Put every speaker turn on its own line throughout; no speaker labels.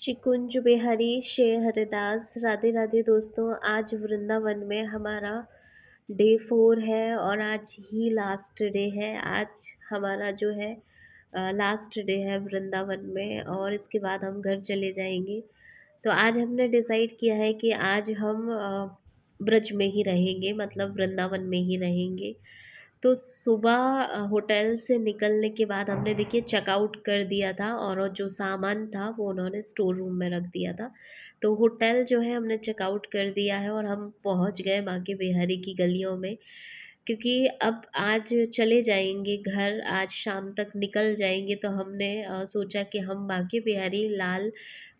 चिकुंज बिहारी शेह हरिदास। राधे राधे दोस्तों, आज वृंदावन में हमारा डे 4 है और आज ही लास्ट डे है। आज हमारा जो है लास्ट डे है वृंदावन में और इसके बाद हम घर चले जाएंगे। तो आज हमने डिसाइड किया है कि आज हम ब्रज में ही रहेंगे, मतलब वृंदावन में ही रहेंगे। तो सुबह होटल से निकलने के बाद हमने देखिए चेकआउट कर दिया था और जो सामान था वो उन्होंने स्टोर रूम में रख दिया था। तो होटल जो है हमने चेकआउट कर दिया है और हम पहुंच गए बांके बिहारी की गलियों में, क्योंकि अब आज चले जाएंगे घर, आज शाम तक निकल जाएंगे। तो हमने सोचा कि हम बांके बिहारी लाल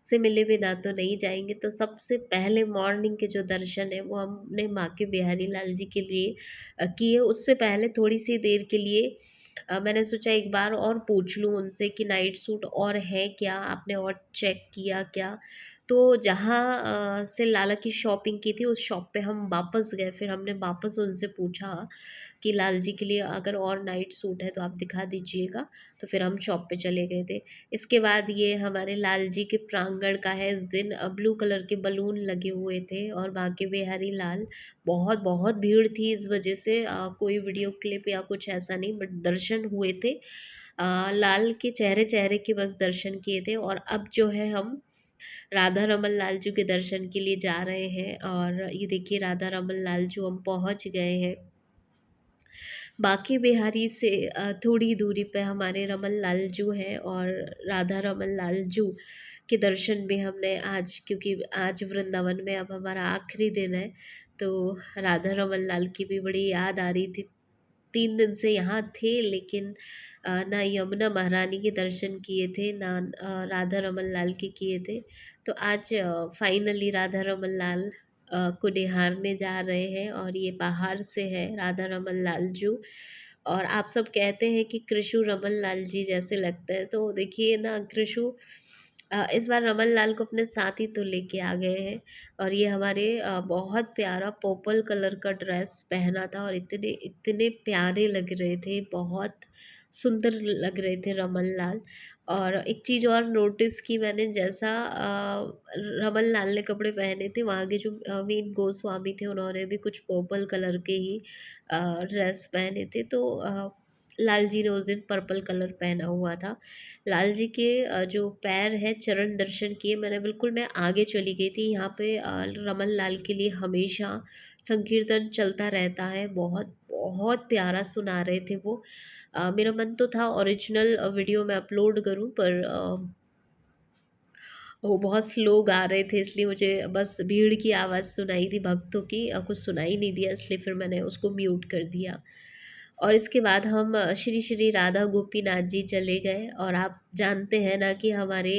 से मिले बिना तो नहीं जाएंगे। तो सबसे पहले मॉर्निंग के जो दर्शन है वो हमने बांके बिहारी लाल जी के लिए किए। उससे पहले थोड़ी सी देर के लिए मैंने सोचा एक बार और पूछ लूँ उनसे कि नाइट सूट और है क्या, आपने और चेक किया क्या। तो जहाँ से लाला की शॉपिंग की थी उस शॉप पे हम वापस गए। फिर हमने वापस उनसे पूछा कि लाल जी के लिए अगर और नाइट सूट है तो आप दिखा दीजिएगा। तो फिर हम शॉप पे चले गए थे। इसके बाद ये हमारे लाल जी के प्रांगण का है। इस दिन ब्लू कलर के बलून लगे हुए थे और बांके बिहारी लाल, बहुत बहुत भीड़ थी। इस वजह से कोई वीडियो क्लिप या कुछ ऐसा नहीं, बट दर्शन हुए थे। लाल के चेहरे चेहरे के बस दर्शन किए थे। और अब जो है हम राधा रमन लाल जी के दर्शन के लिए जा रहे हैं। और ये देखिए राधा रमन लाल जी, हम पहुंच गए हैं। बांके बिहारी से थोड़ी दूरी पे हमारे रमन लाल जू हैं और राधा रमन लाल जू के दर्शन भी हमने आज, क्योंकि आज वृंदावन में अब हमारा आखिरी दिन है, तो राधा रमन लाल की भी बड़ी याद आ रही थी। 3 दिन से यहाँ थे लेकिन ना यमुना महारानी के दर्शन किए थे, ना राधा रमन लाल के किए थे। तो आज फाइनली राधा रमन लाल को निहारने जा रहे हैं और ये बाहर से है राधा रमन लाल जू। और आप सब कहते हैं कि कृषु रमन लाल जी जैसे लगते हैं, तो देखिए ना कृषु इस बार रमन लाल को अपने साथ ही तो लेके आ गए हैं। और ये हमारे बहुत प्यारा पर्पल कलर का ड्रेस पहना था और इतने इतने प्यारे लग रहे थे, बहुत सुंदर लग रहे थे रमन लाल। और एक चीज़ और नोटिस की मैंने, जैसा रमन लाल ने कपड़े पहने थे, वहाँ के जो मेन गोस्वामी थे उन्होंने भी कुछ पर्पल कलर के ही ड्रेस पहने थे। तो लाल जी ने उस दिन पर्पल कलर पहना हुआ था। लाल जी के जो पैर है चरण दर्शन किए मैंने, बिल्कुल मैं आगे चली गई थी। यहाँ पे रमन लाल के लिए हमेशा संकीर्तन चलता रहता है, बहुत बहुत प्यारा सुना रहे थे वो। मेरा मन तो था ओरिजिनल वीडियो में अपलोड करूं, पर वो बहुत स्लो गा रहे थे, इसलिए मुझे बस भीड़ की आवाज़ सुनाई थी, भक्तों की कुछ सुनाई नहीं दिया, इसलिए फिर मैंने उसको म्यूट कर दिया। और इसके बाद हम श्री श्री राधा गोपीनाथ जी चले गए। और आप जानते हैं ना कि हमारे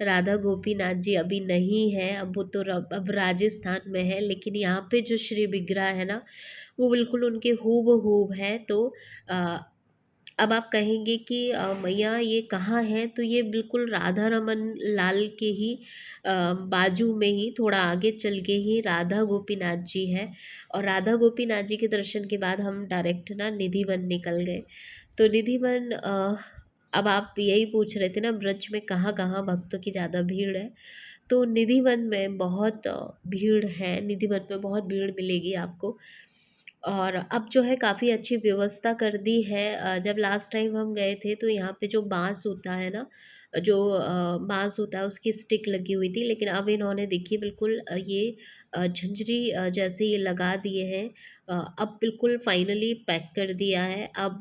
राधा गोपीनाथ जी अभी नहीं है, अब वो तो अब राजस्थान में है। लेकिन यहाँ पे जो श्री विग्रह है ना, वो बिल्कुल उनके हूबहू है। तो अ, अब आप कहेंगे कि मैया ये कहाँ है, तो ये बिल्कुल राधा रमन लाल के ही बाजू में ही थोड़ा आगे चल के ही राधा गोपीनाथ जी है। और राधा गोपीनाथ जी के दर्शन के बाद हम डायरेक्ट ना निधिवन निकल गए। तो निधिवन अब आप यही पूछ रहे थे ना ब्रज में कहाँ कहाँ भक्तों की ज़्यादा भीड़ है। तो निधिवन में बहुत भीड़ है, निधिवन में बहुत भीड़ मिलेगी आपको। और अब जो है काफ़ी अच्छी व्यवस्था कर दी है। जब लास्ट टाइम हम गए थे तो यहाँ पे जो बांस होता है ना, जो बांस होता है उसकी स्टिक लगी हुई थी, लेकिन अब इन्होंने देखिए बिल्कुल ये झंझरी जैसे ये लगा दिए हैं। अब बिल्कुल फाइनली पैक कर दिया है। अब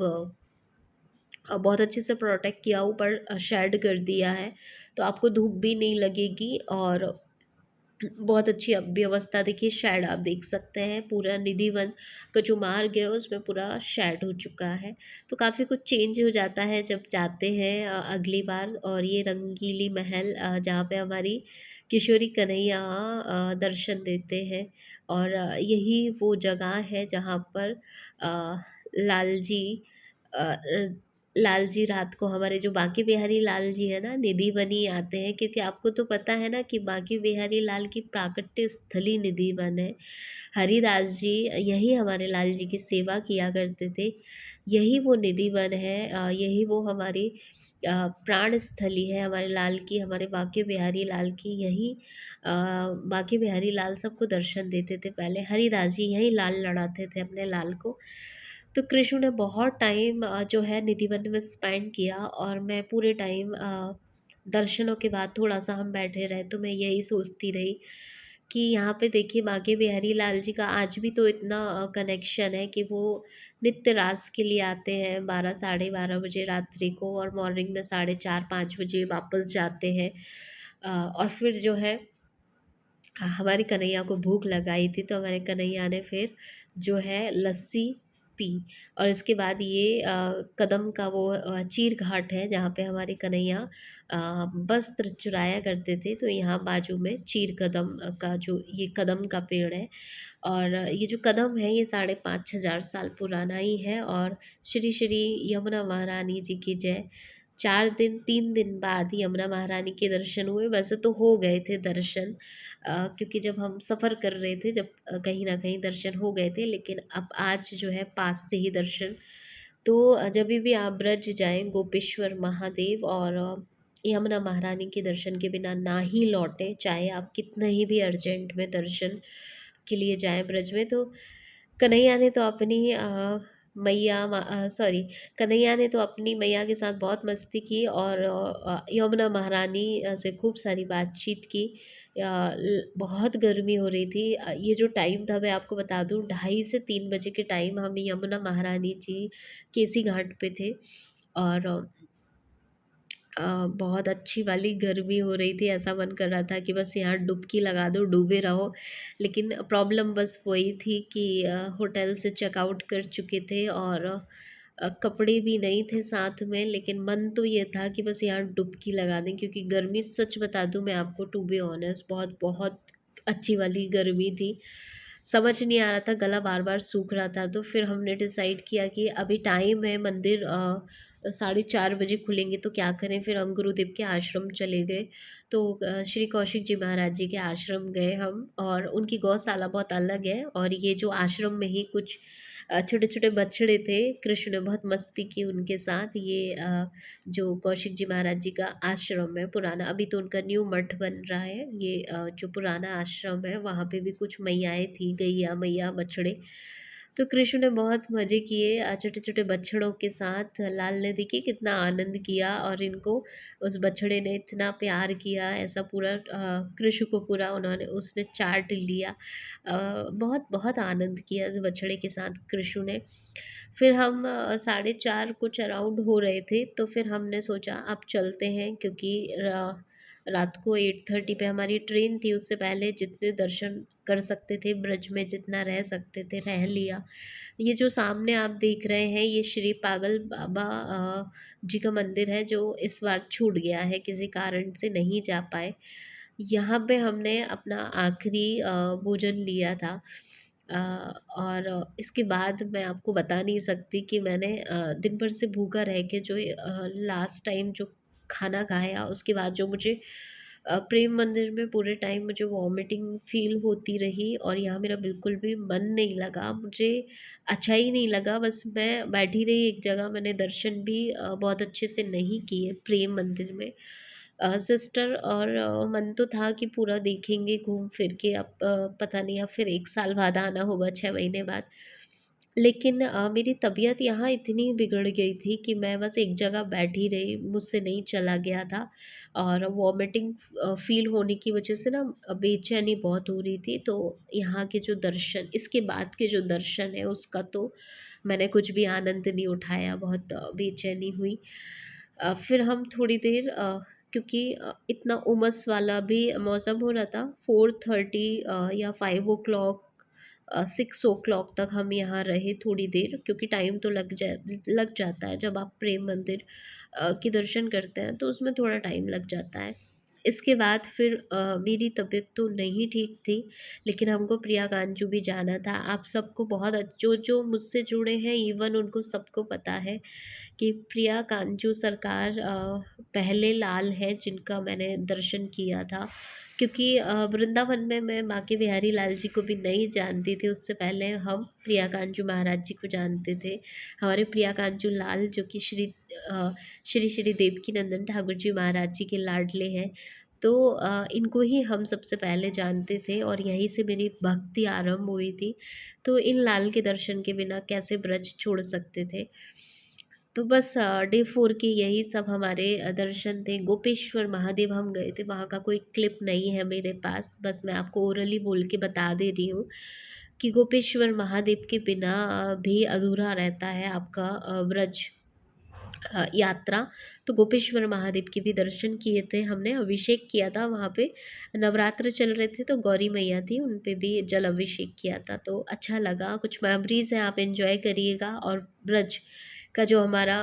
बहुत अच्छे से प्रोटेक्ट किया, ऊपर शेड कर दिया है, तो आपको धूप भी नहीं लगेगी। और बहुत अच्छी अब व्यवस्था, देखिए शेड आप देख सकते हैं, पूरा निधिवन का जो मार्ग है उसमें पूरा शेड हो चुका है। तो काफ़ी कुछ चेंज हो जाता है जब जाते हैं अगली बार। और ये रंगीली महल जहाँ पे हमारी किशोरी कन्हैया दर्शन देते हैं। और यही वो जगह है जहाँ पर अ, लाल जी अ, लाल जी रात को, हमारे जो बांके बिहारी लाल जी है ना, निधि बनी आते हैं। क्योंकि आपको तो पता है ना कि बांके बिहारी लाल की प्राकट्य स्थली निधि वन है। हरिदास जी यही हमारे लाल जी की सेवा किया करते थे, यही वो निधि वन है। यही वो हमारी प्राण स्थली है हमारे लाल की, हमारे बांके बिहारी लाल की। यहीं बांके बिहारी लाल सबको दर्शन देते थे पहले, हरिदास जी यहीं लाल लड़ाते थे अपने लाल को। तो कृष्ण ने बहुत टाइम जो है निधिवन में स्पेंड किया, और मैं पूरे टाइम दर्शनों के बाद थोड़ा सा हम बैठे रहे तो मैं यही सोचती रही कि यहाँ पे देखिए बांके बिहारी लाल जी का आज भी तो इतना कनेक्शन है कि वो नित्य रास के लिए आते हैं 12 साढ़े 12 बजे रात्रि को, और मॉर्निंग में 4:30 5 बजे वापस जाते हैं। और फिर जो है हमारी कन्हैया को भूख लगाई थी तो हमारे कन्हैया ने फिर जो है लस्सी पी। और इसके बाद ये कदम का वो चीर घाट है जहाँ पे हमारे कन्हैया वस्त्र चुराया करते थे, तो यहाँ बाजू में चीर कदम का जो ये कदम का पेड़ है। और ये जो कदम है ये 5,500 साल पुराना ही है। और श्री श्री यमुना महारानी जी की जय। 4 दिन 3 दिन बाद यमुना महारानी के दर्शन हुए, वैसे तो हो गए थे दर्शन, क्योंकि जब हम सफ़र कर रहे थे, जब कहीं ना कहीं दर्शन हो गए थे, लेकिन अब आज जो है पास से ही दर्शन। तो जब भी आप ब्रज जाएं गोपेश्वर महादेव और यमुना महारानी के दर्शन के बिना ना ही लौटें, चाहे आप कितने ही भी अर्जेंट में दर्शन के लिए जाएं ब्रज में। तो कन्हैया ने तो अपनी सॉरी, कन्हैया ने तो अपनी मैया के साथ बहुत मस्ती की, और यमुना महारानी से खूब सारी बातचीत की। बहुत गर्मी हो रही थी। ये जो टाइम था मैं आपको बता दूं, 2:30 से 3 बजे के टाइम हम यमुना महारानी जी केसी घाट पे थे। और बहुत अच्छी वाली गर्मी हो रही थी, ऐसा मन कर रहा था कि बस यहाँ डुबकी लगा दो, डूबे रहो। लेकिन प्रॉब्लम बस वही थी कि होटल से चेकआउट कर चुके थे, और कपड़े भी नहीं थे साथ में, लेकिन मन तो ये था कि बस यहाँ डुबकी लगा दें, क्योंकि गर्मी सच बता दूं मैं आपको, टू बी ऑनेस्ट बहुत बहुत अच्छी वाली गर्मी थी। समझ नहीं आ रहा था, गला बार बार सूख रहा था। तो फिर हमने डिसाइड किया कि अभी टाइम है, मंदिर 4:30 बजे खुलेंगे तो क्या करें। फिर हम गुरुदेव के आश्रम चले गए। तो श्री कौशिक जी महाराज जी के आश्रम गए हम, और उनकी गौशाला बहुत अलग है, और ये जो आश्रम में ही कुछ छोटे छोटे बछड़े थे, कृष्ण ने बहुत मस्ती की उनके साथ। ये जो कौशिक जी महाराज जी का आश्रम है पुराना, अभी तो उनका न्यू मठ बन रहा है। ये जो पुराना आश्रम है वहाँ पे भी कुछ मैयाएँ थी, गैया मैया बछड़े। तो कृष्ण ने बहुत मज़े किए छोटे छोटे बछड़ों के साथ। लाल ने देखिए कितना आनंद किया, और इनको उस बछड़े ने इतना प्यार किया, ऐसा पूरा कृष्ण को पूरा उन्होंने उसने चाट लिया। बहुत बहुत आनंद किया इस बछड़े के साथ कृष्ण ने। फिर हम 4:30 कुछ अराउंड हो रहे थे, तो फिर हमने सोचा अब चलते हैं, क्योंकि रात को 8:30 पे हमारी ट्रेन थी। उससे पहले जितने दर्शन कर सकते थे ब्रज में, जितना रह सकते थे रह लिया। ये जो सामने आप देख रहे हैं ये श्री पागल बाबा जी का मंदिर है, जो इस बार छूट गया है, किसी कारण से नहीं जा पाए। यहाँ पे हमने अपना आखिरी भोजन लिया था। अ, और इसके बाद मैं आपको बता नहीं सकती कि मैंने दिन भर से भूखा रह के जो लास्ट टाइम जो खाना खाया, उसके बाद जो मुझे प्रेम मंदिर में पूरे टाइम मुझे वॉमिटिंग फील होती रही, और यहाँ मेरा बिल्कुल भी मन नहीं लगा, मुझे अच्छा ही नहीं लगा। बस मैं बैठी रही एक जगह, मैंने दर्शन भी बहुत अच्छे से नहीं किए प्रेम मंदिर में। सिस्टर और मन तो था कि पूरा देखेंगे घूम फिर के, अब पता नहीं अब फिर 1 साल बाद आना होगा, 6 महीने बाद। लेकिन मेरी तबीयत यहाँ इतनी बिगड़ गई थी कि मैं बस एक जगह बैठी रही, मुझसे नहीं चला गया था। और वॉमिटिंग फ़ील होने की वजह से ना बेचैनी बहुत हो रही थी। तो यहाँ के जो दर्शन, इसके बाद के जो दर्शन है उसका तो मैंने कुछ भी आनंद नहीं उठाया, बहुत बेचैनी हुई। फिर हम थोड़ी देर क्योंकि इतना उमस वाला भी मौसम हो रहा था, 4:30 या 6 o'clock तक हम यहाँ रहे थोड़ी देर, क्योंकि टाइम तो लग जाता है जब आप प्रेम मंदिर के दर्शन करते हैं, तो उसमें थोड़ा टाइम लग जाता है। इसके बाद फिर मेरी तबीयत तो नहीं ठीक थी, लेकिन हमको प्रिया कांजू भी जाना था। आप सबको बहुत जो जो मुझसे जुड़े हैं इवन उनको सबको पता है कि प्रिया कांजू सरकार पहले लाल हैं जिनका मैंने दर्शन किया था। क्योंकि वृंदावन में मैं बांके बिहारी लाल जी को भी नहीं जानती थी, उससे पहले हम प्रिया कांजू महाराज जी को जानते थे। हमारे प्रिया कांजू लाल जो कि श्री श्री देवकी नंदन ठाकुर जी महाराज जी के लाडले हैं, तो इनको ही हम सबसे पहले जानते थे और यहीं से मेरी भक्ति आरंभ हुई थी। तो इन लाल के दर्शन के बिना कैसे ब्रज छोड़ सकते थे। तो बस डे 4 के यही सब हमारे दर्शन थे। गोपेश्वर महादेव हम गए थे, वहाँ का कोई क्लिप नहीं है मेरे पास, बस मैं आपको ओरली बोल के बता दे रही हूँ कि गोपेश्वर महादेव के बिना भी अधूरा रहता है आपका ब्रज यात्रा। तो गोपेश्वर महादेव के भी दर्शन किए थे हमने, अभिषेक किया था वहाँ पे। नवरात्र चल रहे थे तो गौरी मैया थी, उन पे भी जल अभिषेक किया था, तो अच्छा लगा। कुछ मेमोरीज हैं, आप एंजॉय करिएगा। और ब्रज का जो हमारा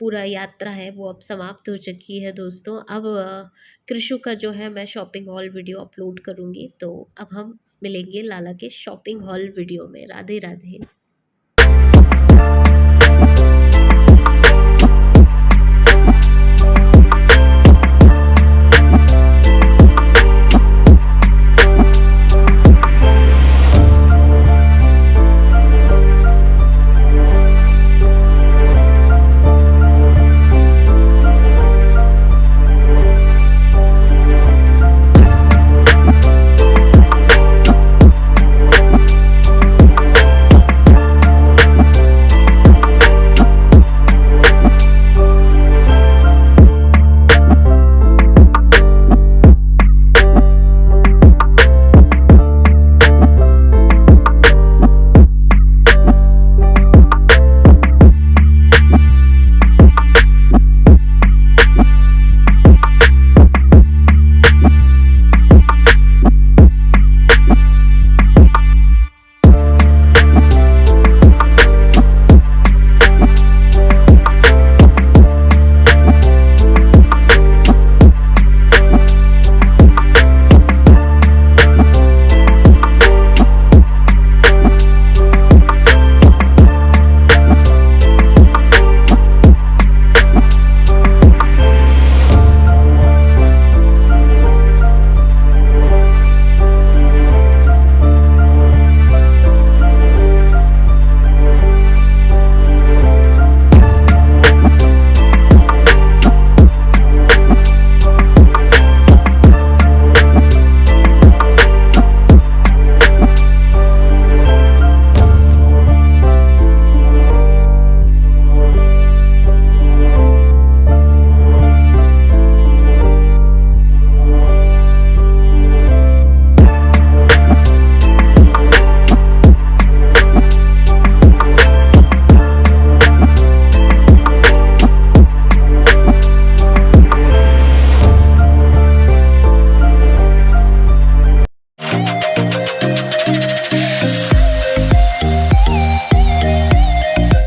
पूरा यात्रा है वो अब समाप्त हो चुकी है दोस्तों। अब कृषु का जो है मैं शॉपिंग हॉल वीडियो अपलोड करूँगी, तो अब हम मिलेंगे लाला के शॉपिंग हॉल वीडियो में। राधे राधे।